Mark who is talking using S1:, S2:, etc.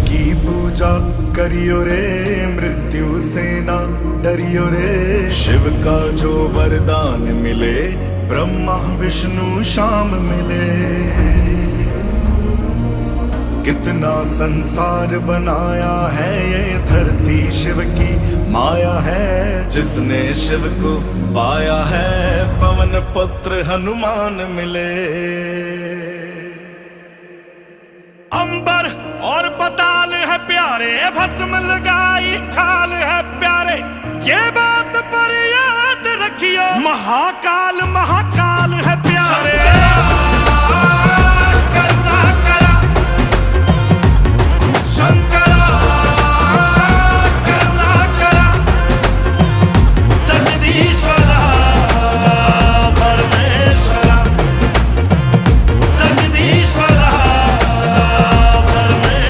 S1: की पूजा करियो रे, मृत्यु से ना डरियो रे। शिव का जो वरदान मिले, ब्रह्मा विष्णु शाम मिले। कितना संसार बनाया है, ये धरती शिव की माया है। जिसने शिव को पाया है, पवन पुत्र हनुमान मिले। अंबर और पताल है प्यारे, भस्म लगाई खाल है प्यारे। ये बात पर याद रखियो, महाकाल महाकाल